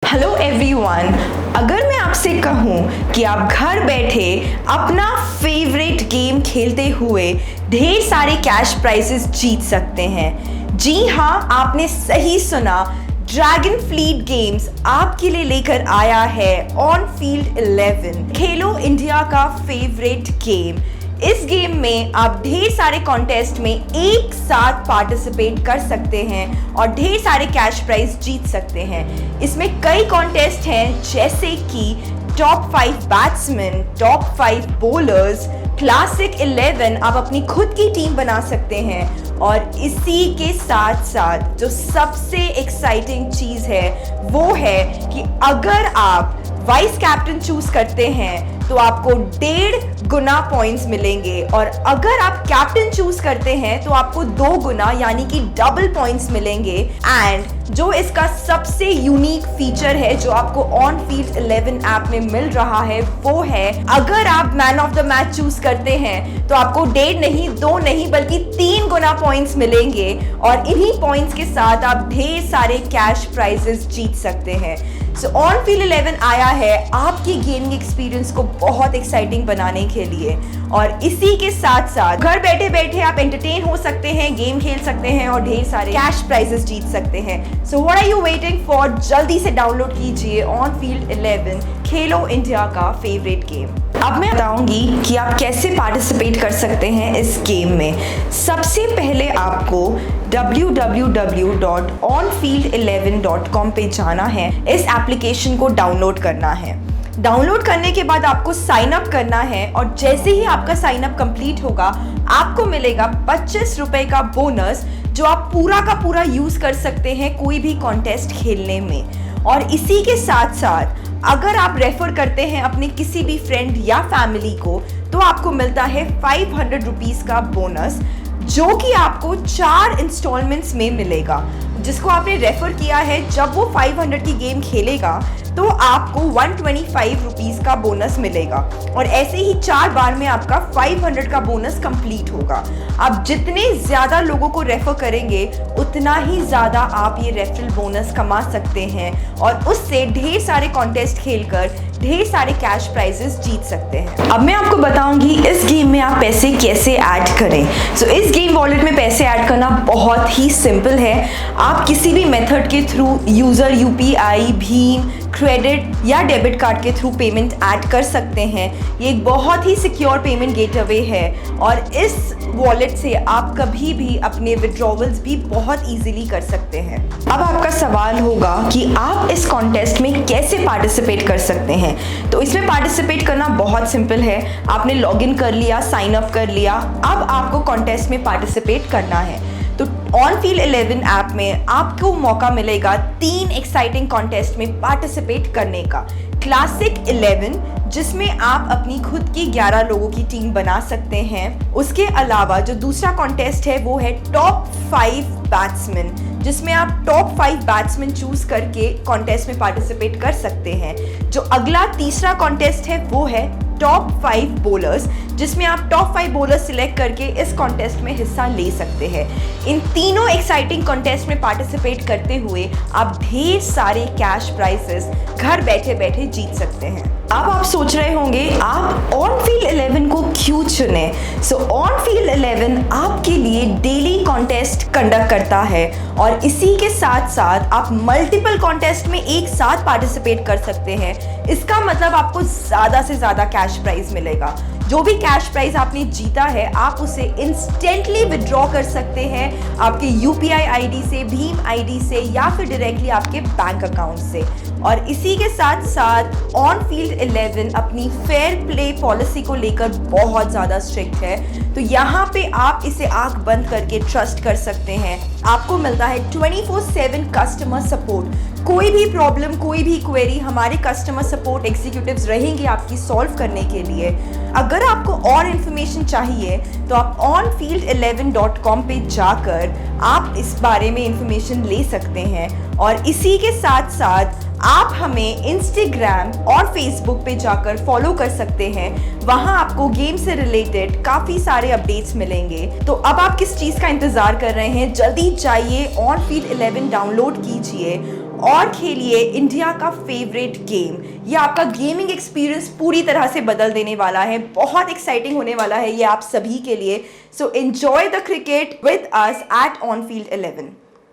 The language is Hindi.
हेलो एवरीवन, अगर मैं आपसे कहूँ कि आप घर बैठे अपना फेवरेट गेम खेलते हुए ढेर सारे कैश प्राइजेस जीत सकते हैं। जी हाँ, आपने सही सुना। ड्रैगन फ्लीट गेम्स आपके लिए लेकर आया है ऑन फील्ड 11, खेलो इंडिया का फेवरेट गेम। इस गेम में आप ढेर सारे कॉन्टेस्ट में एक साथ पार्टिसिपेट कर सकते हैं और ढेर सारे कैश प्राइज जीत सकते हैं। इसमें कई कॉन्टेस्ट हैं, जैसे कि top 5 batsman, top 5 bowlers, classic 11। आप अपनी खुद की टीम बना सकते हैं और इसी के साथ साथ जो सबसे एक्साइटिंग चीज़ है वो है कि अगर आप वाइस कैप्टन चूज करते हैं तो आपको 1.5 गुना पॉइंट्स मिलेंगे और अगर आप कैप्टन चूज करते हैं तो आपको 2 गुना यानी कि डबल पॉइंट्स मिलेंगे। एंड जो इसका सबसे यूनिक फीचर है जो आपको ऑन फील्ड 11 ऐप में मिल रहा है वो है, अगर आप man of the match choose करते हैं तो आपको 1.5 नहीं 2 नहीं बल्कि 3 गुना पॉइंट्स मिलेंगे और इन्हीं पॉइंट्स के साथ आप ढेर सारे कैश प्राइजेस जीत सकते हैं। सो ऑन फील्ड 11 आया है आपकी गेमिंग एक्सपीरियंस को बहुत एक्साइटिंग बनाने के लिए और इसी के साथ साथ घर बैठे बैठे आप एंटरटेन हो सकते हैं, गेम खेल सकते हैं और ढेर सारे कैश प्राइजेस जीत सकते हैं। So what are you waiting for? जल्दी से डाउनलोड कीजिए ऑन फील्ड 11, खेलो इंडिया का फेवरेट गेम। अब मैं बताऊंगी कि आप कैसे पार्टिसिपेट कर सकते हैं इस गेम में। सबसे पहले आपको www.onfield11.com पे जाना है, इस एप्लीकेशन को डाउनलोड करना है। डाउनलोड करने के बाद आपको साइन अप करना है और जैसे ही आपका साइन अप कंप्लीट होगा आपको मिलेगा 25 रुपए का बोनस जो आप पूरा का पूरा यूज कर सकते हैं कोई भी कॉन्टेस्ट खेलने में। और इसी के साथ साथ अगर आप रेफर करते हैं अपने किसी भी फ्रेंड या फैमिली को तो आपको मिलता है 500 रुपीज़ का बोनस जो कि आपको 4 इंस्टॉलमेंट्स में मिलेगा। जिसको आपने रेफर किया है जब वो 500 की गेम खेलेगा तो आपको 125 रुपीज़ का बोनस मिलेगा और ऐसे ही 4 बार में आपका 500 का बोनस कंप्लीट होगा। आप जितने ज़्यादा लोगों को रेफर करेंगे उतना ही ज़्यादा आप ये रेफरल बोनस कमा सकते हैं और उससे ढेर सारे कॉन्टेस्ट खेलकर ढेर सारे कैश प्राइजेस जीत सकते हैं। अब मैं आपको बताऊंगी इस गेम में आप पैसे कैसे ऐड करें। सो इस गेम वॉलेट में पैसे ऐड करना बहुत ही सिंपल है। आप किसी भी मेथड के through user UPI, Bhim, credit या डेबिट कार्ड के थ्रू पेमेंट ऐड कर सकते हैं। ये एक बहुत ही सिक्योर पेमेंट गेटवे है और इस वॉलेट से आप कभी भी अपने विड्रॉवल्स भी बहुत इजीली कर सकते हैं। अब आपका सवाल होगा कि आप इस कॉन्टेस्ट में कैसे पार्टिसिपेट कर सकते हैं। तो इसमें पार्टिसिपेट करना बहुत सिंपल है। आपने लॉगिन कर लिया, साइन अप कर लिया, अब आपको कॉन्टेस्ट में पार्टिसिपेट करना है। तो ऑन फील्ड 11 ऐप में आपको मौका मिलेगा 3 एक्साइटिंग कॉन्टेस्ट में पार्टिसिपेट करने का। क्लासिक 11 जिसमें आप अपनी खुद की 11 लोगों की टीम बना सकते हैं। उसके अलावा जो दूसरा कॉन्टेस्ट है वो है टॉप 5 बैट्समैन जिसमें आप टॉप 5 बैट्समैन चूज करके कॉन्टेस्ट में पार्टिसिपेट कर सकते हैं। जो अगला तीसरा कॉन्टेस्ट है वो है टॉप 5 बॉलर्स जिसमें आप टॉप 5 बॉलर्स सिलेक्ट करके इस कॉन्टेस्ट में हिस्सा ले सकते हैं। इन तीनों एक्साइटिंग कॉन्टेस्ट में पार्टिसिपेट करते हुए आप ढेर सारे कैश प्राइजेस घर बैठे बैठे जीत सकते हैं। अब आप सोच रहे होंगे आप ऑन फील्ड 11 को क्यों चुने। सो ऑन फील्ड 11 आपके लिए डेली कॉन्टेस्ट कंडक्ट करता है और इसी के साथ साथ आप मल्टीपल कॉन्टेस्ट में एक साथ पार्टिसिपेट कर सकते हैं। इसका मतलब आपको ज़्यादा से ज़्यादा कैश प्राइज मिलेगा। जो भी कैश प्राइज आपने जीता है आप उसे इंस्टेंटली विड्रॉ कर सकते हैं आपके UPI ID से, भीम ID से या फिर डायरेक्टली आपके बैंक अकाउंट से। और इसी के साथ साथ ऑन फील्ड 11 अपनी फेयर प्ले पॉलिसी को लेकर बहुत ज़्यादा स्ट्रिक्ट है। तो यहाँ पे आप इसे आंख बंद करके ट्रस्ट कर सकते हैं। आपको मिलता है 24/7 कस्टमर सपोर्ट। कोई भी प्रॉब्लम, कोई भी क्वेरी, हमारे कस्टमर सपोर्ट एग्जीक्यूटिव्स रहेंगे आपकी सॉल्व करने के लिए। अगर आपको और इन्फॉर्मेशन चाहिए तो आप onfield11.com पे जाकर आप इस बारे में इन्फॉर्मेशन ले सकते हैं। और इसी के साथ साथ आप हमें इंस्टाग्राम और फेसबुक पे जाकर फॉलो कर सकते हैं। वहाँ आपको गेम से रिलेटेड काफ़ी सारे अपडेट्स मिलेंगे। तो अब आप किस चीज़ का इंतज़ार कर रहे हैं? जल्दी जाइए, ऑन फील्ड 11 डाउनलोड कीजिए और खेलिए इंडिया का फेवरेट गेम। ये आपका गेमिंग एक्सपीरियंस पूरी तरह से बदल देने वाला है, बहुत एक्साइटिंग होने वाला है ये आप सभी के लिए। So enjoy the cricket with us at on field 11।